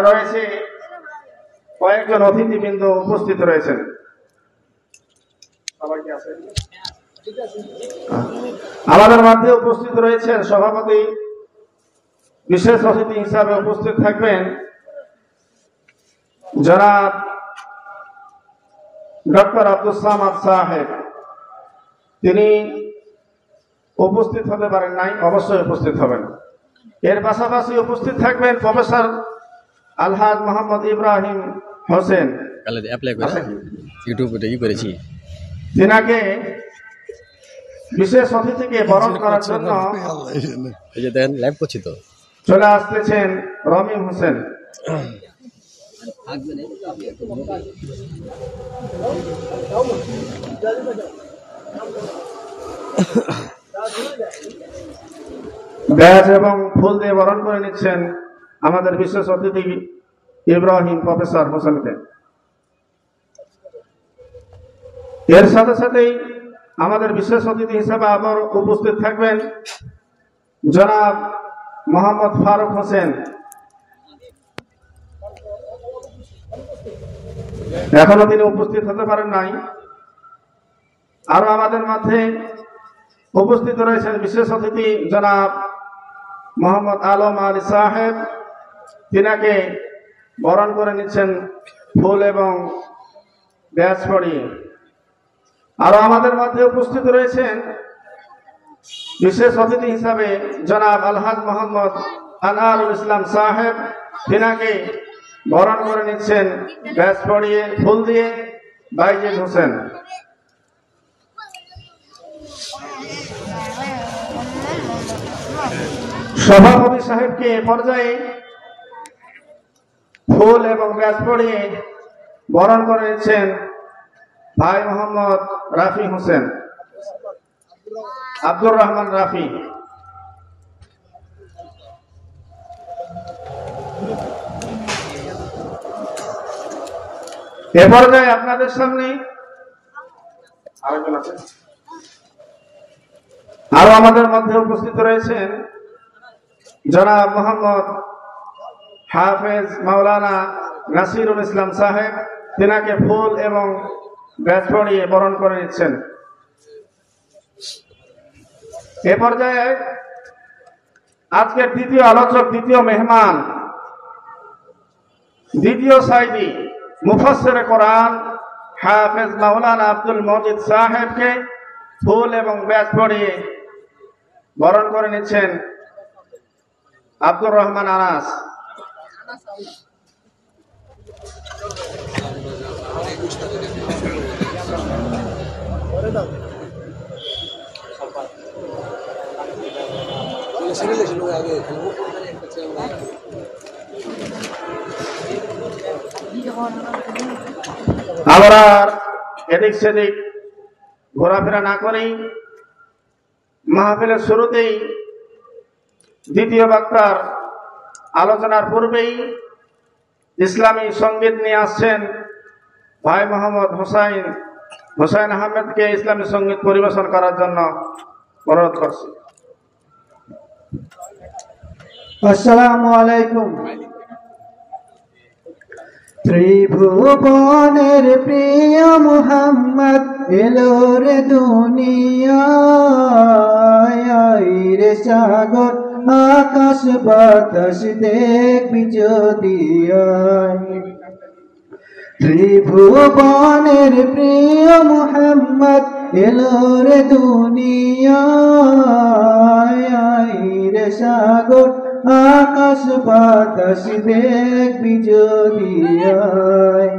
রয়েছে কয়েকজন অতিথিবৃন্দ উপস্থিত রয়েছেন। আমাদের মধ্যে উপস্থিত রয়েছেন সভাপতি, বিশেষ অতিথি হিসাবে উপস্থিত থাকবেন জনাব ডক্টর আব্দুল সামাদ সাহেব। তিনি উপস্থিত হতে পারেন নাই, অবশ্যই উপস্থিত হবেন। এর পাশাপাশি উপস্থিত থাকবেন প্রফেসর আলহাজ মোহাম্মদ ইব্রাহিম হোসেন। তিনাকে বিশেষ অতিথিকে বরণ করার জন্য চলে আসতেছেন রমিম হোসেন। ব্যাজ এবং ফুল দিয়ে বরণ করে নিচ্ছেন আমাদের বিশেষ অতিথি ইব্রাহিম প্রফেসর হোসেনকে। এর সাথে সাথেই আমাদের বিশেষ অতিথি হিসেবে আবার উপস্থিত থাকবেন জনাব মোহাম্মদ ফারুক হোসেন। এখনো তিনি উপস্থিত হতে পারেন নাই। আরো আমাদের মধ্যে উপস্থিত রয়েছেন বিশেষ অতিথি জনাব মোহাম্মদ আলম আলী সাহেব। তিনাকে বরণ করে নিচ্ছেন ফুল এবং ব্যাজ পরিয়ে। আরো আমাদের মধ্যে উপস্থিত রয়েছেন বিশেষ অতিথি হিসাবে জনাব আলহাজ মোহাম্মদ আনহারুল ইসলাম সাহেব। তিনাকে বরণ করে নিচ্ছেন ব্যাজ পরিয়ে ফুল দিয়ে বাইজিদ হোসেন। সভাপতি সাহেবকে পর্যায়ে ফুল এবং ব্যাজ পরিয়ে বরণ করে নিচ্ছেন ভাই মোহাম্মদ রাফি হোসেন, আব্দুর রহমান রাফি। এ পর্যায়ে আপনাদের সামনে আরেকজন আছেন। আরো আমাদের মধ্যে উপস্থিত রয়েছেন জনাব মোহাম্মদ হাফেজ মাওলানা নাসিরুল ইসলাম সাহেব। তিনাকে ফুল এবং ব্যাজ পরিয়ে বরণ করে নিচ্ছেন। এ পর্যায়ে আজকের দ্বিতীয় আলোচক, দ্বিতীয় মেহমান, দ্বিতীয় সাইদি মুফাসসিরে কোরআন হাফেজ মাওলানা আব্দুল মজিদ সাহেবকে ফুল এবং ব্যাজ পরিয়ে বরণ করে নিচ্ছেন আব্দুর রহমান আনাস। আমরা এদিক সেদিক ঘোরাফেরা না করেই মাহফিলের শুরুতেই দ্বিতীয় বক্তার আলোচনার পূর্বেই ইসলামী সঙ্গীত নিয়ে আসছেন ভাই মোহাম্মদ হোসাইন আহমেদকে ইসলামী সঙ্গীত পরিবেশন করার জন্য অনুরোধ করছি। আসসালামু আলাইকুম। ত্রিভুবনের প্রিয় মুহাম্মদ এলো রে দুনিয়ায়, রে সাগর আকাশ বাতাস দেখবি যদি আয়। ত্রিভুবনের প্রিয় মুহাম্মদ এলো রে দুনিয়ায়, রে সাগর আকাশ বাতাস দেখবি যদি আয়।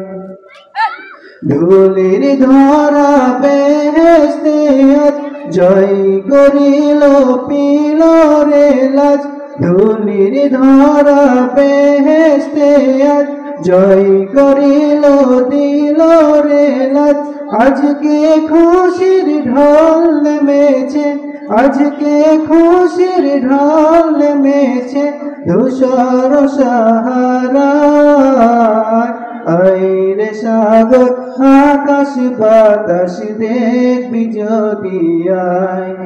ধুলির ধরা বেহেশতে আজ জয় করিল পিল রে লাজ। ধুলির ধরা বেহেশতে আজ জয় করিল দিল রে লাজ। আজকে খুশির ঢল নেমেছে, আজকে খুশির ঢল নেমেছে ধূসর সাহারায়। আইরে সাগর আকাশ বাতাস দেখবি যদি আয়।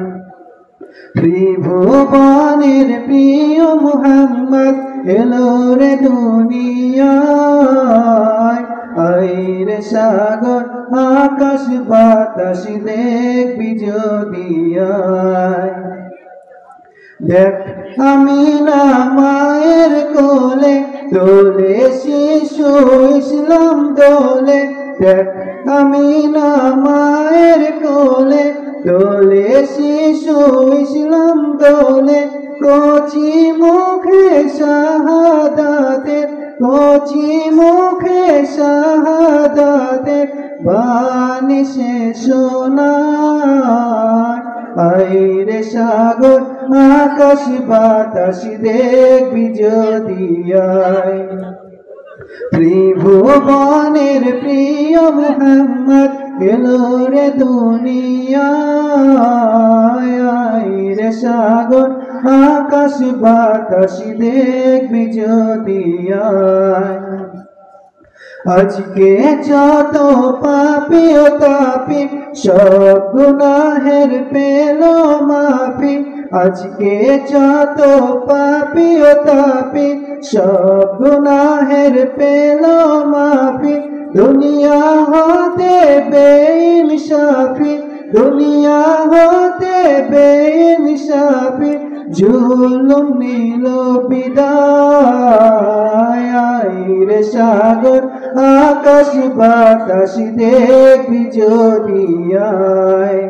ত্রিভুবনের প্রিয় মুহাম্মদ এলো রে দুনিয়ায়। আইরে সাগর আকাশ বাতাস দেখবি যদি আয়। দেখ আমিনা মায়ের কোলে দোলে শিশু ইসলাম দোলে। দেখ আমিনা মায়ের কোলে দোলে শিশু ইসলাম দোলে। কচি মুখে শাহাদাতের কচি মুখে শাহাদাতের বাণী সে শোনায়। আইরে সাগর আকাশ বাতাস দেখবি যদি আয়। ত্রিভুবনের প্রিয় মুহাম্মদ এলো রে দুনিয়ায়। আইরে সাগর আকাশ বাতাস দেখবি যদি আয়। আজকে যত পাপী ও তাপী সব গুনাহের পেল মাফি। আজকে যত পাপী ও তাপী সব গুনাহের পেল মাফি। দুনিয়া হতে বেইনসাফি দুনিয়া হতে বেইনসাফি জুলুম নিল বিদায়। আইরে সাগর আকাশ বাতাস দেখবি যদি আয়।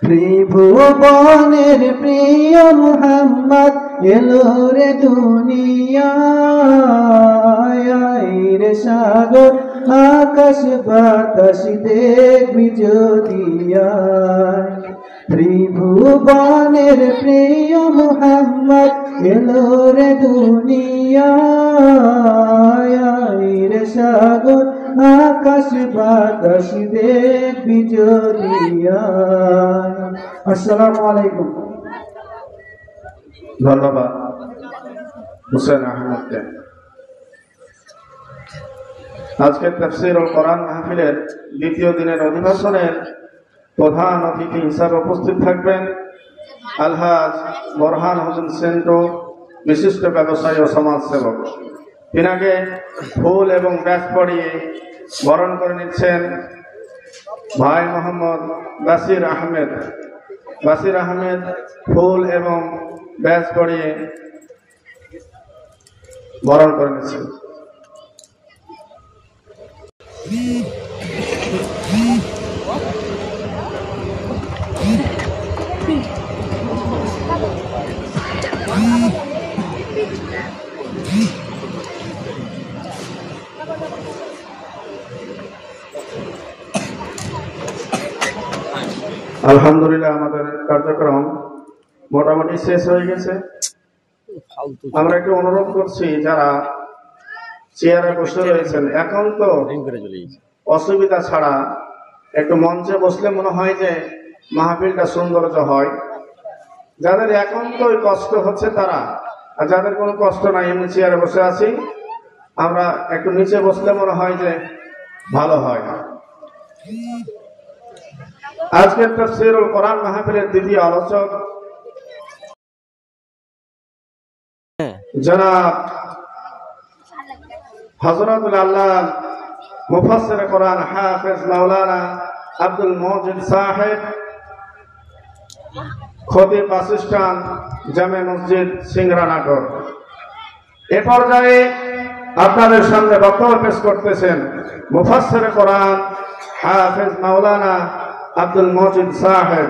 ত্রিভুবনের প্রিয় মুহাম্মদ এলো রে দুনিয়ায়। আইরে সাগর আকাশ বাতাস দেখবি যদি আয়। ত্রিভুবনের প্রিয় মুহাম্মদ এলো রে দুনিয়ায়। আইরে সাগর আকাশ বাতাস দেখবি যদি আয়। আসসালামু আলাইকুম। ধন্যবাদ হুসেন আহমদকে। আজকের তাফসীরুল কোরআন মাহফিলের দ্বিতীয় দিনের অধিবেশনের প্রধান অতিথি হিসাবে উপস্থিত থাকবেন আলহাজ বোরহান হোসেন সেন্টু, বিশিষ্ট ব্যবসায়ী ও সমাজসেবক। তিনাকে ফুল এবং ব্যাস পরিয়ে বরণ করে নিচ্ছেন ভাই মোহাম্মদ বাসির আহমেদ। বাসির আহমেদ ফুল এবং ব্যাস পরিয়ে বরণ করে নিচ্ছেন। আলহামদুলিল্লাহ, আমাদের কার্যক্রম মোটামুটি শেষ হয়ে গেছে। আমরা একটু অনুরোধ করছি যারা চেয়ারে বসে রয়েছেন, এখন তো অসুবিধা ছাড়া একটু মঞ্চে বসলে মনে হয় যে মাহফিলটা সৌন্দর্য হয়। যাদের এখন তো কষ্ট হচ্ছে তারা, আর যাদের কোনো কষ্ট নাই এমনি চেয়ারে বসে আছি, আমরা একটু নিচে বসলে মনে হয় যে ভালো হয়। আজকের তাফসীরুল কোরআন মাহফিলের দ্বিতীয় আলোচক জনাব হযরতুল আল্লাহ মুফাসসির কোরআন হাফেজ মাওলানা আব্দুল মজিদ সাহেব, খতিব আসিস্ট্যান্ট জামে মসজিদ সিংড়ানাগর। এ পর্যায়ে আপনাদের সামনে বক্তব্য পেশ করতেছেন মুফাসসির কোরআন হাফেজ মাওলানা আব্দুল মজিদ সাহেব।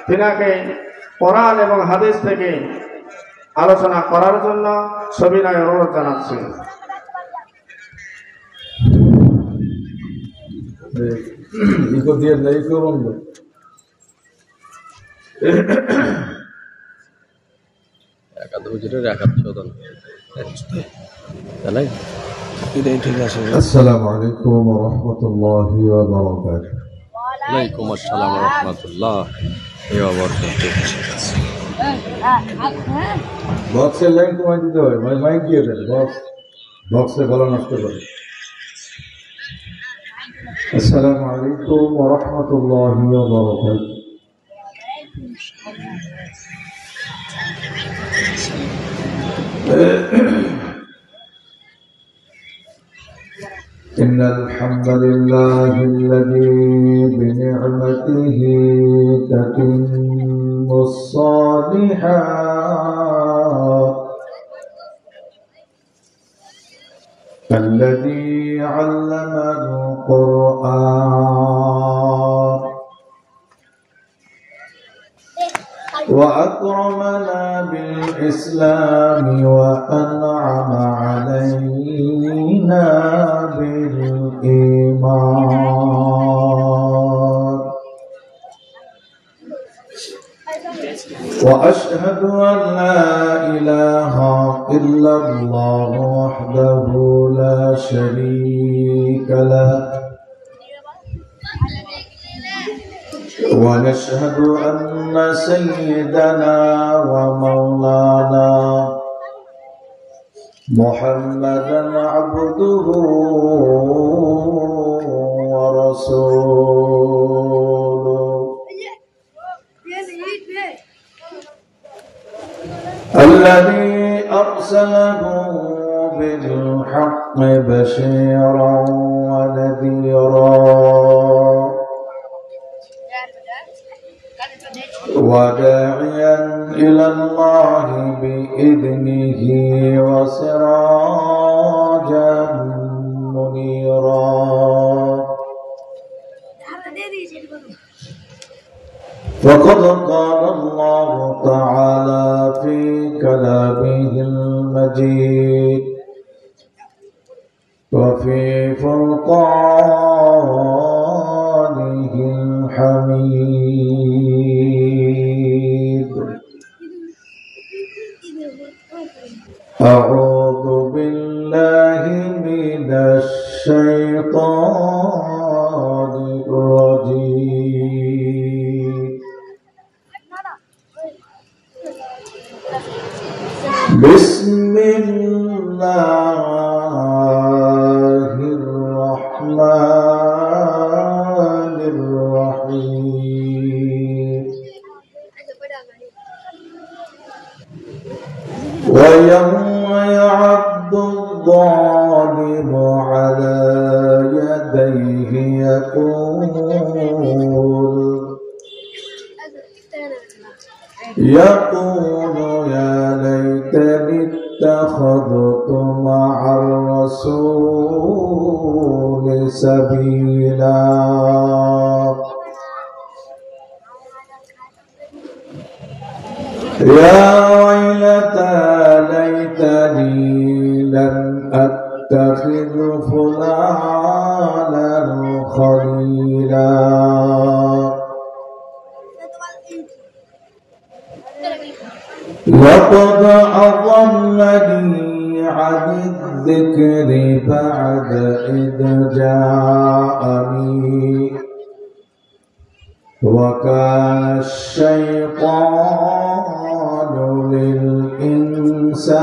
তিনাকে কোরআন এবং হাদিস থেকে আলোচনা করার জন্য সবিনয় অনুরোধ জানাচ্ছি। আসসালামু আলাইকুম ওয়া রাহমাতুল্লাহি ওয়া বারাকাতুহু। ওয়ালাইকুম আসসালাম ওয়া রাহমাতুল্লাহি ওয়া বারাকাতুহু। বক্সের লাইন কমাই দিতে হবে, মাইক দিয়ে দেন, বক্সে গলা নষ্ট করে। আসসালামু আলাইকুম ওয়া রাহমাতুল্লাহি ওয়া বারাকাতুহু। إن الحمد لله الذي بنعمته تتم الصالحات الذي علم القرآن وأكرمنا بالإسلام وأنعم علينا بالإيمان وأشهد أن لا إله إلا الله وحده لا شريك له ونشهد أن سيدنا ومولانا محمدا عبده ورسوله الذي أرسله بالحق بشيرا ونذيرا وداعيا إلى الله بإذنه وسراجا منيرا فقد قال الله تعالى في كلامه المجيد وفي فرقانه الحميد أعوذ بالله من الشيطان الرجيم بسم الله الرحمن الرحيم ويوم يعض الظالم على يديه يقول يا ليتني اتخذت مع الرسول سبيلا يا ويلتى ليتني لم أتخذ فلانا خليلا لقد أضلني عن الذكر بعد إذ جاءني وكان الشيطان للإنسان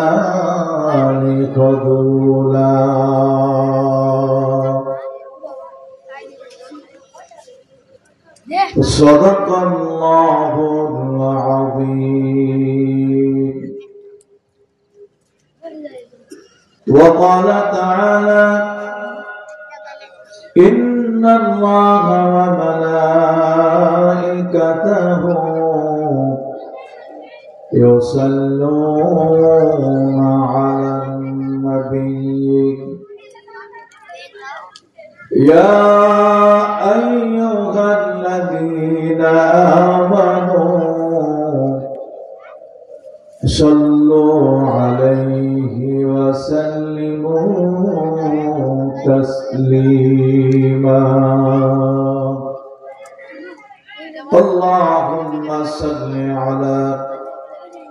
خذولا صدق الله العظيم. وقال تعالى إن الله وملائكته يصلون على النبي يا أيها الذين آمنوا صلوا عليه وسلموا تسليما. اللهم صل على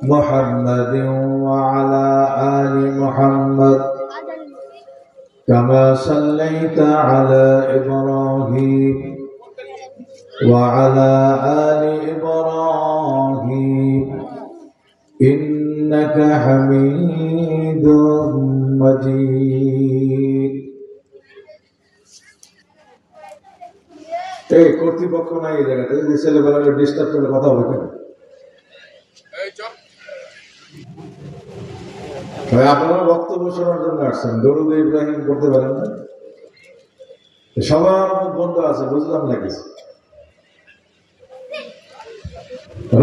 محمد وعلى آل محمد كما صليت على إبراهيم وعلى آل إبراهيم إنك حميد مجيد. এই কর্তৃপক্ষ নাই এই জায়গাতে, এই ছেলেবেলাকে ডিস্টার্ব করে কথা বলবে। আপনারা বক্তব্য শোনার জন্য আসছেন, দরুদ ইব্রাহিম করতে পারেন না? সবার মুখ বন্ধ আছে, বুঝলাম না কিছু।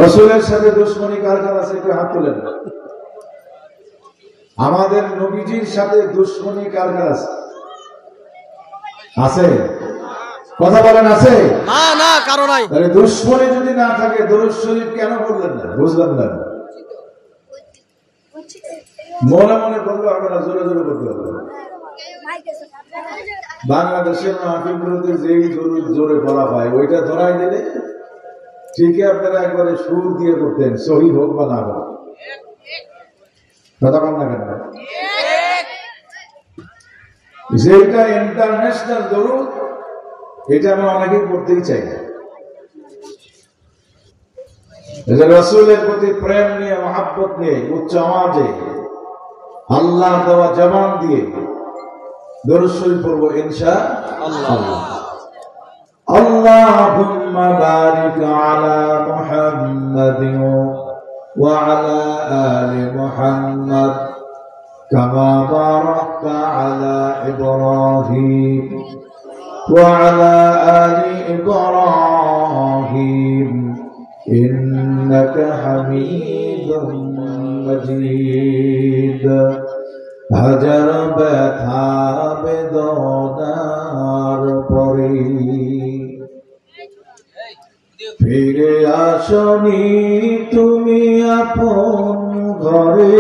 রসুলের সাথে দুশ্মনী কার কার আছে একটু হাত তুলেন। আমাদের নবীজির সাথে দুশ্মনী কার কার আছে? আছে? কথা বলেন আছে? না না কারো নাই। তাহলে দুশ্মনী যদি না থাকে দরুদ শরীফ কেন বললেন না? বুঝলাম না। মনে মনে করলে হবে না, জোরে জোরে করতে হবে। বাংলাদেশের মাহফিলগুলোতে যেই দরুদ জোরে পড়া হয় ওইটা ধরাই দিলে ঠিকই আপনারা একবারে সুর দিয়ে করতেন, সহি হোক বা না হোক। কথা কম না কেন? যেটা ইন্টারন্যাশনাল দরুদ এটা আমরা অনেকেই করতেই চাই না। রাসূলের প্রতি প্রেম নিয়ে, মহব্বত নিয়ে উচ্চ আওয়াজে আল্লাহ দেওয়া জবান দিয়ে দরুদ শরীফ পড়ব ইনশাআল্লাহ। আল্লাহুম্মা বারিক আলা মুহাম্মাদিন ওয়া আলা আলি মুহাম্মাদ কামা বারাকতা আলা ইব্রাহিম ওয়া আলা আলি ইব্রাহিম ইন্নাকা হামিদুম মাজিদ। হাজার ব্যথা বেদনার পরে ফিরে আসনি তুমি আপন ঘরে,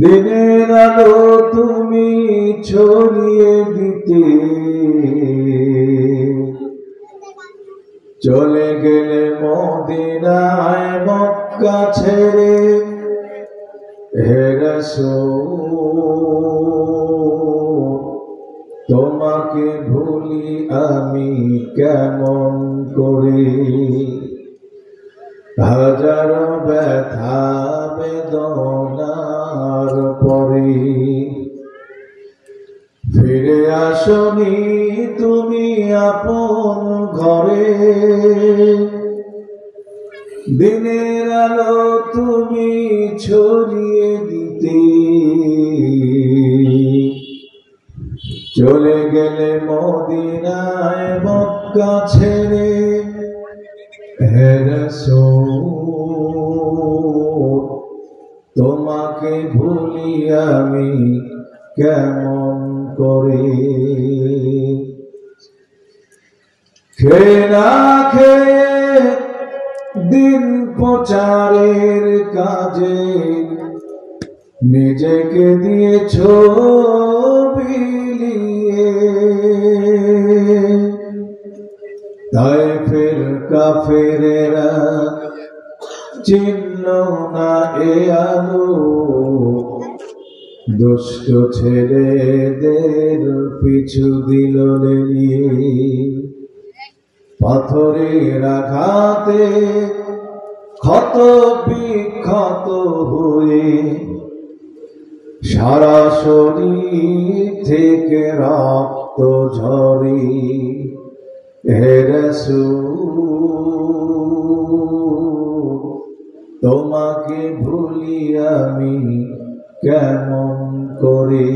দিনের আলো তুমি ছড়িয়ে দিতে চলে গেলে মদিনায় মক্কা ছেড়ে। হে রাসূল তোমাকে ভুলি আমি কেমন করে, হাজার ব্যথা বেদনার পরে ফিরে আসনি তুমি আপন ঘরে, দিনের আলো তুমি ছড়িয়ে দিতে চলে গেলে মদিনায় মক্কা ছেড়ে। হে রাসূল তোমাকে ভুলি আমি কেমন করে, খেয়ে না খেয়ে দিন প্রচারের কাজে নিজেকে দিয়েছ বিলিয়ে, তায়েফের কাফেরেরা চিহ্ন না এ আলো, দুষ্ট ছেলেদের পিছু দিল লেলিয়ে, পাথরের আঘাতে ক্ষত বিক্ষত হয়ে সারা শরীর থেকে রক্ত ঝরে। হে রাসূল তোমাকে ভুলি আমি কেমন করে,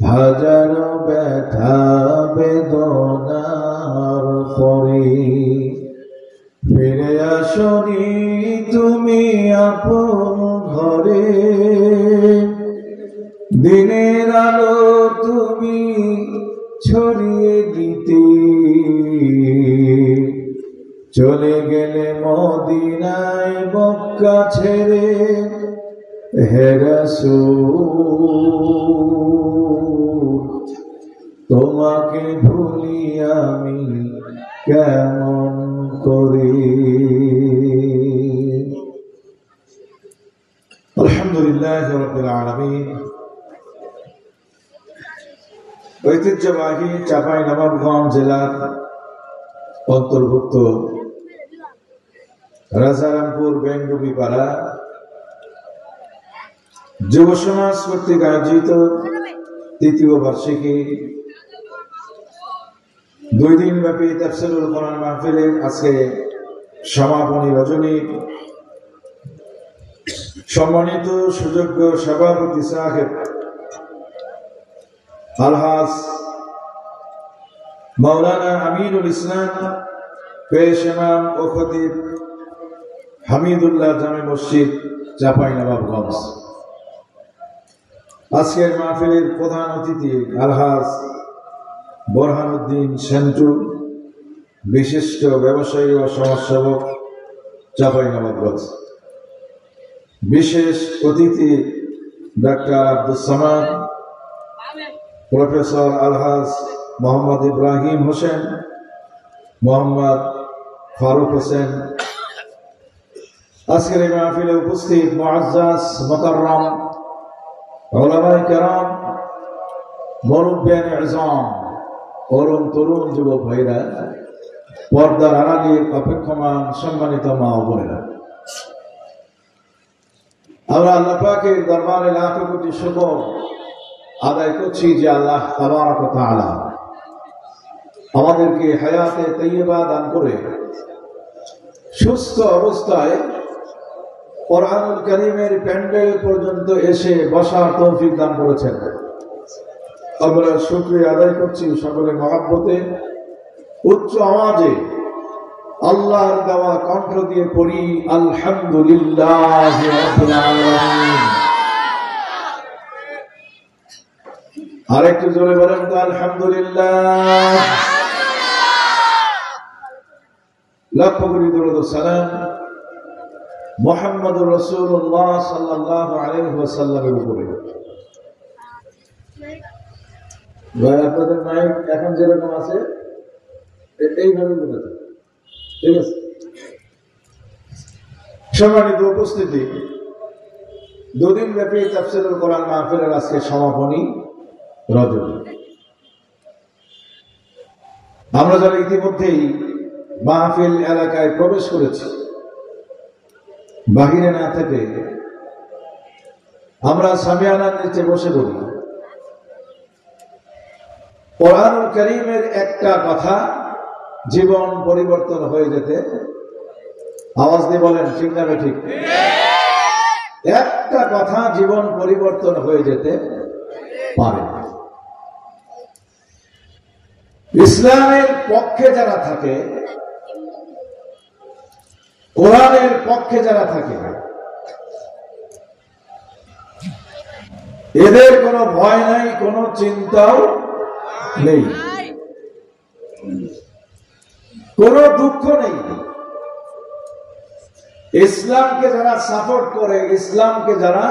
হাজার ব্যথা বেদনার পরে ফিরে আসনি তুমি আপন ঘরে, দিনের আলো তুমি ছড়িয়ে দিতে চলে গেলে মদিনায় মক্কা ছেড়ে। হে রাসূল তোমাকে ভুলি আমি কেমন করে। আলহামদুলিল্লাহ রাব্বিল আলামিন। ঐতিহ্যবাহী চাঁপাইনবাবগঞ্জ জেলার অন্তর্ভুক্ত রাজারামপুর বেঙ্গুবি পাড়া যুব সমাজ কর্তৃক আয়োজিত তৃতীয় বার্ষিকী 2 দিন ব্যাপী তাফসীরুল কোরআন মাহফিলের আজকে সমাপনী রজনী। সম্মানিত সুযোগ্য সভাপতি সাহেব আলহাজ মাওলানা আমিনুল ইসলাম পেশ ইমাম ও খতিব হামিদুল্লাহ জামে মসজিদ চাঁপাইনবাবগঞ্জ, আজকের মাহফিলের প্রধান অতিথি আলহাজ বোরহানুদ্দিন সেন্টু, বিশিষ্ট ব্যবসায়ী ও সমাজসেবক চাঁপাইনবাবগঞ্জ, বিশেষ অতিথি ডাক্তার আব্দুস সামাদ, প্রফেসর আলহাজ মোহাম্মদ ইব্রাহিম হোসেন, মোহাম্মদ ফারুক হোসেন, আজকের এই মাহফিলে উপস্থিত মুআজ্জাজ মুকাররম উলামায়ে কেরাম, মুরব্বিয়ানে ইজম, তরুণ যুবক ভাইরা, পর্দার আড়ালের অপেক্ষমান সম্মানিত মা ও বোনেরা, আমরা আল্লাহ পাকের দরবারে লাখ কোটি শুকর আদায় করছি যে আল্লাহ তাবারক ওয়া তাআলা আমাদেরকে হায়াতে তাইয়্যিবা দান করে সুস্থ অবস্থায় কোরআনুল কারীমের প্যান্ডেল পর্যন্ত এসে বসার তৌফিক দান করেছেন। আমরা শুকরিয়া আদায় করছি সকলে মহব্বতে উচ্চ আওয়াজে আল্লাহর দেওয়া কণ্ঠ দিয়ে পড়ি আলহামদুলিল্লাহি রাব্বিল আলামিন। আরেকটু জোরে বলেন তো আলহামদুলিল্লাহ। লক্ষ কোটি দরুদ ও সালাম মুহাম্মদুর রাসূলুল্লাহ সাল্লাল্লাহু আলাইহি ওয়াসাল্লামের উপরে। ভাই আপনাদের মাইক এখন যেরকম আছে এইভাবে বলতে, ঠিক আছে? সম্মানিত উপস্থিতি, দুদিন ব্যাপী তাফসীরুল কোরআন মাহফিলের আজকে সমাপনী রজব। আমরা যারা ইতিমধ্যেই মাহফিল এলাকায় প্রবেশ করেছি, বাহিরে না থেকে আমরা সামিয়ানার নিচে বসে বলি, কোরআনুল কারীমের একটা কথা জীবন পরিবর্তন হয়ে যেতে, আওয়াজ দিয়ে বলেন ঠিক না ঠিক? একটা কথা জীবন পরিবর্তন হয়ে যেতে পারে। ইসলামের পক্ষে যারা থাকে, কোরআনের পক্ষে যারা থাকে, এদের কোনো ভয় নাই, কোনো চিন্তাও নেই, কোনো দুঃখ নেই। ইসলামকে যারা সাপোর্ট করে, ইসলামকে যারা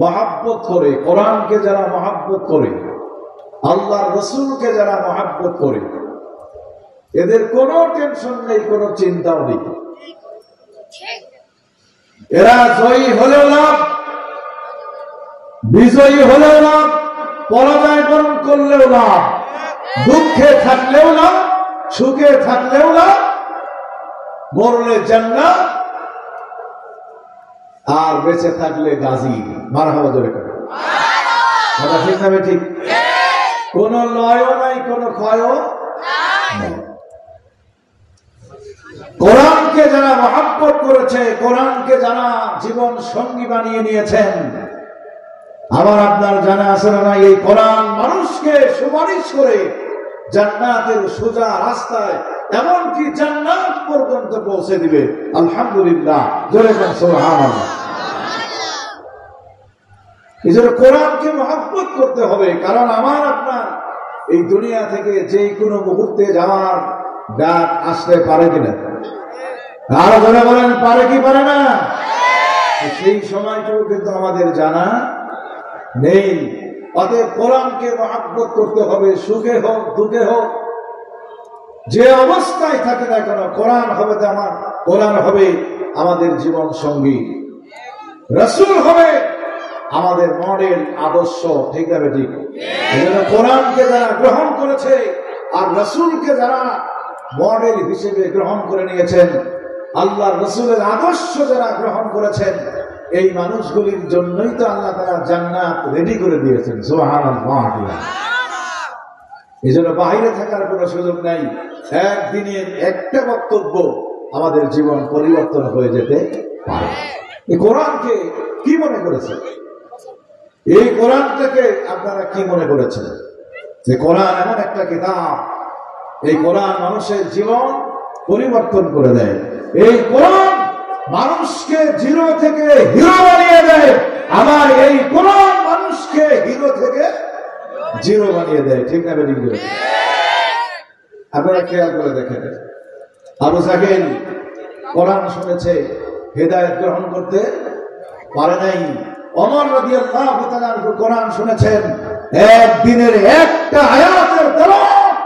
মহাব্বত করে, কোরআনকে যারা মহাব্বত করে, আল্লাহর রাসূলকে যারা মহাব্বত করে, এদের কোনো টেনশন নেই, কোনো চিন্তাও নেই। এরা জয়ী হলেও লাভ, বিজয়ী হলেও লাভ, পরাজয় বরণ করলেও লাভ, দুঃখে থাকলেও লাভ, সুখে থাকলেও লাভ, মরলে জান্নাত আর বেঁচে থাকলে গাজী। মারহাবা জোরে করে কথা ঠিক না ঠিক? কোন লয়ও নাই, কোন ক্ষয়ও নাই। কোরআনকে যারা মহব্বত করেছে, কোরআনকে যারা জীবন সঙ্গী বানিয়ে নিয়েছেন, আমার আপনার জানা আছে না? এই কোরআন মানুষকে সুপারিশ করে জান্নাতের সোজা রাস্তায়, এমনকি জান্নাত পর্যন্ত পৌঁছে দিবে। আলহামদুলিল্লাহ, জোরে বলেন সুবহানাল্লাহ। এই জন্য কোরআনকে মহব্বত করতে হবে, কারণ আমার আপনার এই দুনিয়া থেকে যে কোনো মুহূর্তে যাওয়ার ডাক আসতে পারে কিনা? আরো জোরে বলেন, পারে কি পারে না? সেই সময়টাও কিন্তু আমাদের জানা নেই। অতএব কোরআনকে মহব্বত করতে হবে, সুখে হোক দুঃখে হোক, যে অবস্থায় থাকে না কেন, কোরআন হবে আমার, কোরআন হবে আমাদের জীবন সঙ্গী, রাসূল হবে আমাদের মডেল আদর্শ। ঠিক না ঠিক? এজন্য কোরআনকে যারা গ্রহণ করেছে আর রাসূলকে যারা মডেল হিসেবে গ্রহণ করে নিয়েছেন, আল্লাহর রাসূলের আদর্শ যারা গ্রহণ করেছেন, এই মানুষগুলির জন্যই তো আল্লাহ তাআলা জান্নাত রেডি করে দিয়েছেন। সুবহানাল্লাহ। এই জন্য বাহিরে থাকার কোনো সুযোগ নাই। একদিনের একটা বক্তব্য আমাদের জীবন পরিবর্তন হয়ে যেতে পারে। এই কোরআনকে কি মনে করেছেন? এই কোরআনটাকে আপনারা কি মনে করেছেন? যে কোরআন এমন একটা কিতাব, এই কোরআন মানুষের জীবন পরিবর্তন করে দেয়। এই কোরআন মানুষকে জিরো থেকে হিরো বানিয়ে দেয়। আমার এই কোরআন মানুষকে হিরো থেকে জিরো বানিয়ে দেয়। ঠিক না বেঠিক? আপনারা খেয়াল করে দেখেন, আবু জাহেল কোরআন শুনেছে, হেদায়েত গ্রহণ করতে পারে নাই। ওমর রাদিয়াল্লাহু তাআলা কোরআন শুনেছেন, একদিনের একটা আয়াতের তেলাওয়াত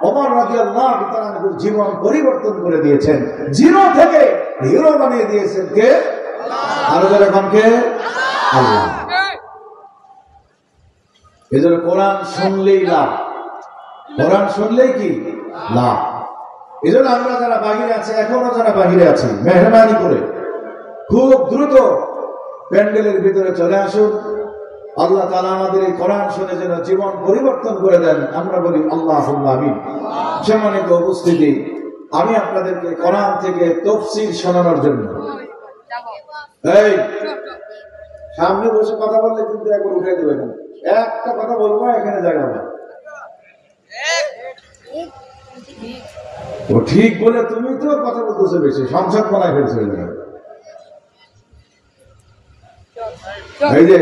ওমর রাদিয়াল্লাহু তাআলা জীবন পরিবর্তন করে দিয়েছেন, জিরো থেকে হিরো বানিয়ে দিয়েছেন কে? আরো যারা কে? আল্লাহ। এজন্য কোরআন শুনলেই লাভ, কোরআন শুনলেই কি লাভ। এজন্য আমরা যারা বাহিরে আছি, এখনো যারা বাহিরে আছি, মেহরবানি করে খুব দ্রুত প্যান্ডেলের ভিতরে চলে আসুন। আল্লাহ তাআলা আমাদের এই কোরআন শুনে যেন জীবন পরিবর্তন করে দেন, আমরা বলি আল্লাহুম্মা আমিন। সম্মানিত উপস্থিতি, আমি আপনাদেরকে কোরআন থেকে তাফসীর শোনানোর জন্য, এই সামনে বসে কথা বললে কিন্তু একবার উঠে দেবেন, একটা কথা বলবো এখানে জায়গা হবে। ও ঠিক বলে তুমি তো কথা বলতেছো বেশি, সংসদ বানায় ফেলছো। এই যে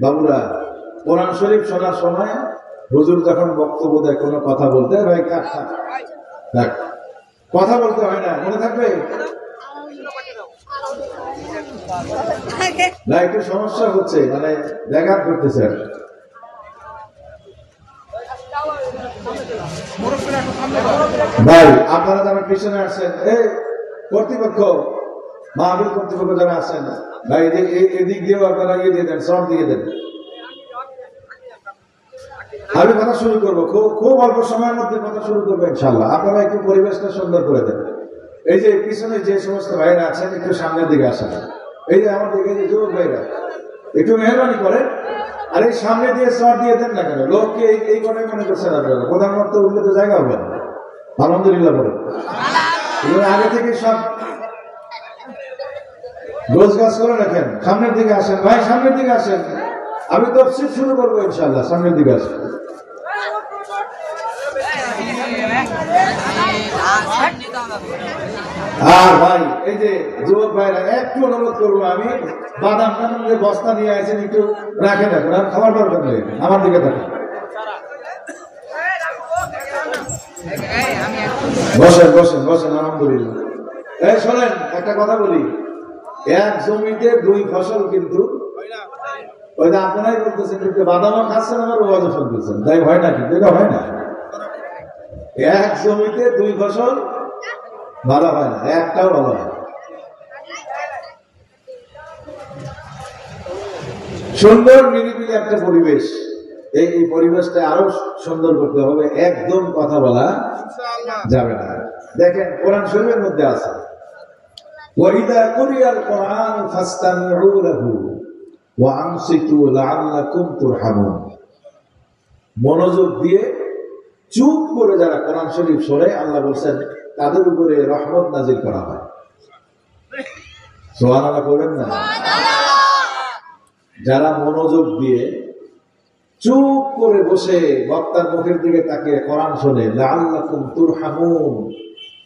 বাবুরা, কোরআন শরীফ শোনার সময় হুজুর যখন বক্তব্য দেয় কোনো কথা বলতে, ভাই দেখ কথা বলতে হয় না, মনে থাকবে না? একটু সমস্যা হচ্ছে, মানে ব্যাঘাত করতেছে। ভাই আপনারা যারা পিছনে আসছেন, এই কর্তৃপক্ষ, মাহফিল কর্তৃপক্ষ যারা আছেন, ভাই এদিক দিয়েও আপনারা ইয়ে দিয়ে দেন, শ্রম দিয়ে দেন। আমি কথা শুরু করবো, খুব অল্প সময়ের মধ্যে কথা শুরু করবো ইনশাল্লাহ। আপনারা একটু পরিবেশটা সুন্দর করে দেন। এই যে পিছনে যে সমস্ত ভাইরা আছেন, একটু সামনের দিকে আসেন। এই যে আমার দিকে যে যুবক ভাইরা, একটু মেহরবানি করেন। আর এই সামনে দিয়ে শ্রম দিয়ে দেন না কেন? লোককে এই মনে করছেন আপনারা প্রধানমন্ত্রী উঠলে তো জায়গা হবে না। আলহামদুলিল্লাহ বলেন। আগে থেকে সব গোছ গাছ করে রাখেন। সামনের দিকে আসেন ভাই, সামনের দিকে আসেন। আমি তাফসীর শুরু করবো ইনশাআল্লাহ, সামনের দিকে আসেন। আর ভাই এই যে যুবক ভাইরা, একটু অনুরোধ করবো, আমি বাদাম টাদাম যে বস্তা নিয়ে আসেন একটু রাখেন, এখন আর খাবার দরকার নেই, আমার দিকে থাকেন। বসেন বসেন বসেন, আলহামদুলিল্লাহ। এই শোনেন, একটা কথা বলি, এক জমিতে দুই ফসল কিন্তু ওই যে আপনারাই বলতেছেন, কিন্তু বাদামও খাচ্ছেন আবার ওয়াজও শুনতেছেন, তাই হয় না? কিন্তু এটা হয় না। এক জমিতে দুই ফসল ভালো হয় না, একটাও ভালো হয়। সুন্দর নিরিবিলি একটা পরিবেশ, এই পরিবেশটা আরো সুন্দর করতে হবে। একদম কথা বলা যাবে না। দেখেন কোরআন শরীফের মধ্যে আছে, ওয়াইদা কুরিয়াল কোরআন ফাসতামিউ লাহু ওয়া আনসিতু লাআল্লাকুম তুরহামুন। মনোযোগ দিয়ে চুপ করে যারা কোরআন শরীফ শোনে, আল্লাহ বলছেন তাদের উপরে রহমত নাজিল করা হয়। সুবহানাল্লাহ বলবেন না? যারা মনোযোগ দিয়ে চুপ করে বসে বক্তার মুখের দিকে তাকিয়ে কোরআন শোনে, লাআল্লাকুম তুরহামুন,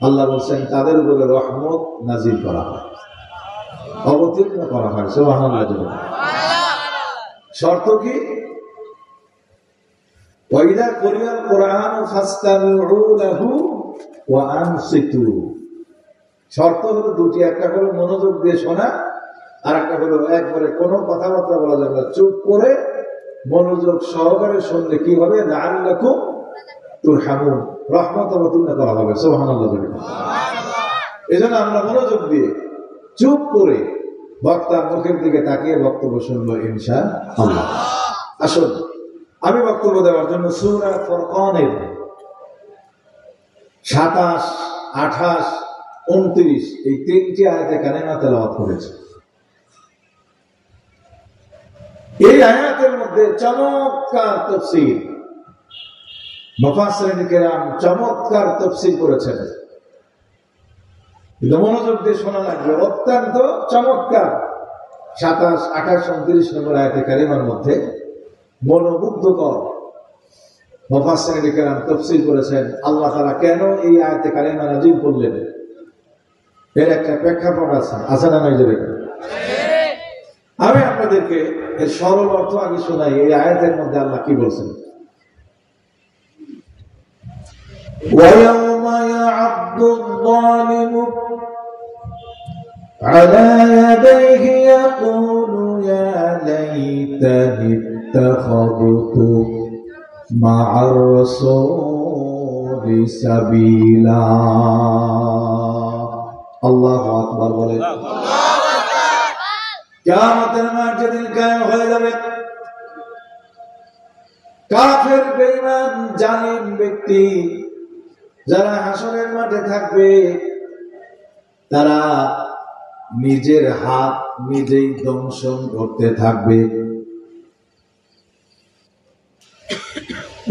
আল্লাহ বলছেন তাদের উপরে রহমত নাজিল করা হয়, অবতীর্ণ করা হয়। সুবহানাল্লাহ। শর্ত কি? ওয়াইদা কুরিয়াল কোরআন ফাসতামিউ লাহু ওয়া আনসিতু। শর্ত হলো দুটি, একটা হলো মনোযোগ দিয়ে শোনা, আর একটা হলো একবারে কোনো কথাবার্তা বলা যাবে না, চুপ করে মনোযোগ সহকারে শুনলে কি হবে? লাআল্লাকুম তুরহামুন, রহমত অবতীর্ণ করা হবে। সুবহানাল্লাহ। এজন্য আমরা মনোযোগ দিয়ে চুপ করে বক্তার মুখের দিকে তাকিয়ে বক্তব্য শুনবো ইনশাআল্লাহ। আসুন, আমি বক্তব্য দেওয়ার জন্য সূরা ফুরকানের 27, 28, 29 এই তিনটি আয়াতে কারিমা তেলাওয়াত করেছি। এই আয়াতের মধ্যে চমৎকার তাফসীর, মুফাসসিরিন কিরাম চমৎকার তাফসীর করেছেন। মনোযোগ দিয়ে শোনা লাগবে, অত্যন্ত চমৎকার। 27, 28, 29 নম্বর আয়াতে কারিমার মধ্যে মনোমুগ্ধকর মুফাসসিরিনে কেরাম তাফসীর করেছেন আল্লাহ তাআলা কেন এই আয়াতে কারিমা নাযিল করলেন, এর একটা প্রেক্ষাপট আছে না নাই? আমি আপনাদেরকে এর সরল অর্থ আগে শোনাই। এই আয়াতের মধ্যে আল্লাহ কি বলছেন? وَيَوْمَ يَعَضُّ الظَّالِمُ عَلَى يَدَيْهِ يَقُولُ يَا لَيْتَنِي اتَّخَذْتُ مَعَ الرَّسُولِ سَبِيلًا। আল্লাহু আকবার বলেন। কিয়ামতের মাঠ যেদিন কায়েম হয়ে যাবে, কাফের, বেঈমান, জালিম ব্যক্তি যারা হাসরের মাঠে থাকবে, তারা নিজের হাত নিজেই দংশন করতে থাকবে।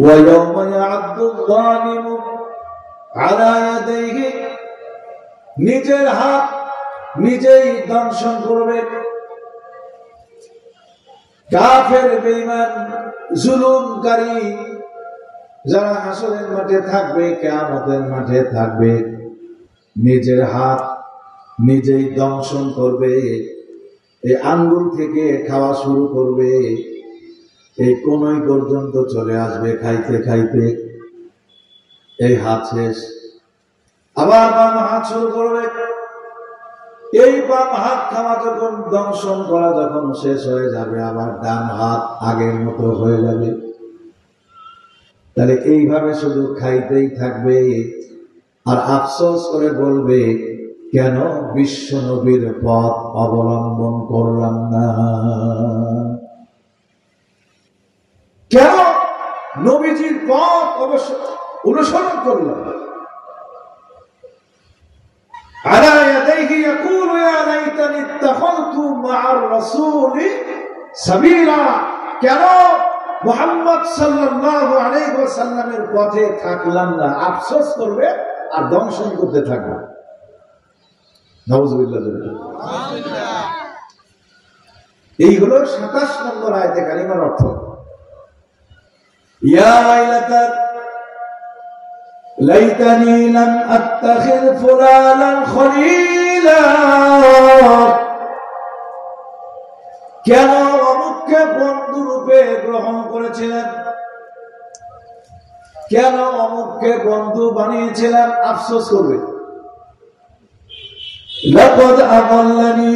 وَيَوْمَ يَعَضُّ الظَّالِمُ عَلَى يَدَيْهِ, নিজের হাত নিজেই দংশন করবে। কাফের, বেঈমান, জুলুমকারী যারা হাসরের মাঠে থাকবে, কিয়ামতের মাঠে থাকবে, নিজের হাত নিজেই দংশন করবে। এই আঙ্গুল থেকে খাওয়া শুরু করবে, এই কোনই পর্যন্ত চলে আসবে, খাইতে খাইতে এই হাত শেষ। আবার বাম হাত শুরু করবে, এই বাম হাত খাওয়া যখন দংশন করা যখন শেষ হয়ে যাবে, আবার ডান হাত আগের মতো হয়ে যাবে। তাহলে এইভাবে শুধু খাইতেই থাকবে আর আফসোস করে বলবে, কেন বিশ্ব নবীর পথ অবলম্বন করলাম না, কেন নবীজির পথ অনুসরণ করলাম না। على يديه يقول يا ليتني اتخذت مع الرسول سبيلا, কেন মুহাম্মদ সাল্লাল্লাহু আলাইহি ওয়াসাল্লামের পথে থাকলাম না, আফসোস করবে আর দংশন করতে থাকবে। নাউযুবিল্লাহ। এই হলো 27 নম্বর আয়াতে কারিমার অর্থ। ইয়া ওয়াইলাতা লাইতানি লাম আত্তাখিয ফুলানান খলিলা, কেন অমুককে বন্ধু রূপে গ্রহণ করেছিলেন, কেন অমুককে বন্ধু বানিয়েছিলেন, আফসোস করবে। লাকাদ আযাল্লানি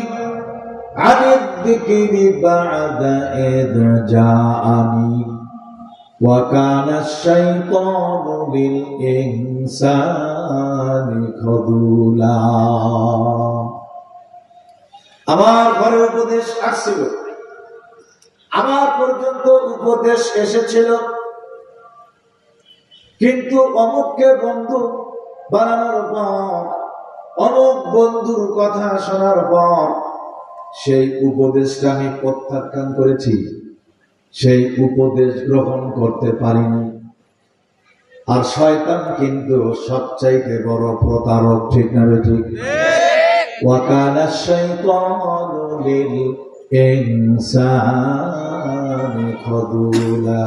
আনিদ যিকরি বা'দা ইয জাআনি ওয়া কানা আশ-শাইতানু লিল ইনসানি খাযুলা। আমার ঘরে উপদেশ আসছিল, আমার পর্যন্ত উপদেশ এসেছিল, কিন্তু অমুককে বন্ধু বানানোর পর, অমুক বন্ধুর কথা শোনার পর সেই উপদেশটা আমি প্রত্যাখ্যান করেছি, সেই উপদেশ গ্রহণ করতে পারিনি। আর শয়তান কিন্তু সবচাইতে বড় প্রতারক, ঠিক না ঠিক? ওয়া কানা আশ-শাইতানু লিল ইনসানি খাযুলা,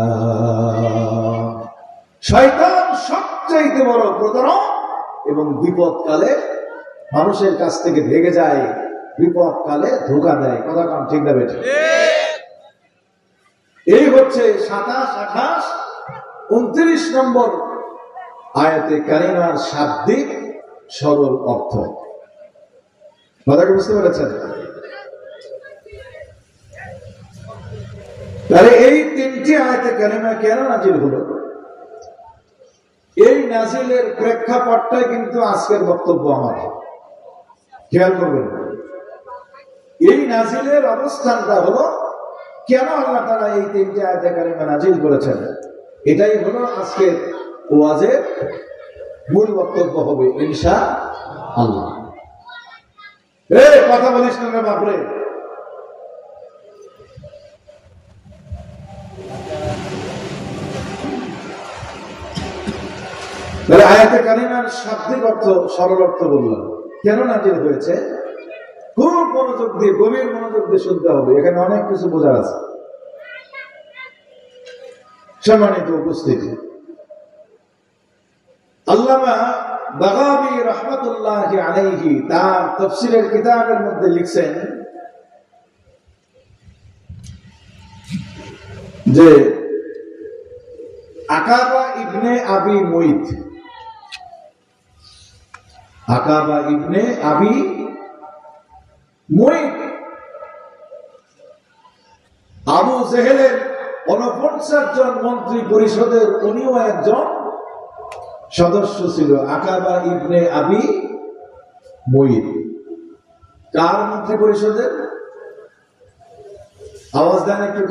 শয়তান সবচাইতে বড় প্রতারক এবং বিপদকালে মানুষের কাছ থেকে ভেগে যায়, বিপদকালে ধোঁকা দেয়। কথা কম, ঠিক না বেঠিক? এই হচ্ছে 27, 28, 29 নম্বর আয়াতে কারিমার শাব্দিক সরল অর্থ। কথাটা বুঝতে পেরেছেন? তাহলে এই 3টি আয়াতে কারিমা কেন নাজিল হলো, এই নাজিলের প্রেক্ষাপটটাই কিন্তু আজকের বক্তব্য আমার। খেয়াল করবেন, এই নাজিলের অবস্থানটা হলো কেন আল্লাহ তাআলা এই 3টি আয়াতে কারিমা নাজিল করেছেন, এটাই হলো আজকের ওয়াজের মূল বক্তব্য হবে ইনশাআল্লাহ। এই কথা বলিস না রে বাপরে। তাহলে আয়াতে কারিমার শাব্দিক অর্থ, সরল অর্থ বললাম। কেন নাজিল হয়েছে, খুব মনোযোগ দিয়ে, গভীর মনোযোগ দিয়ে শুনতে হবে, এখানে অনেক কিছু বোঝার আছে। সম্মানিত উপস্থিতি, আল্লামা বাগাবী রাহমাতুল্লাহি আলাইহি তার তাফসীরের কিতাবের মধ্যে লিখছেন যে আকাবা ইবনে আবি মুইত, আকাবা ইবনে আবি মুইত আবু জেহেলের 49 জন মন্ত্রী পরিষদের উনিও একজন সদস্য ছিল। আকাবা ইবনে আবি মুইত কার মন্ত্রী পরিষদের? আওয়াজ দেন একটু।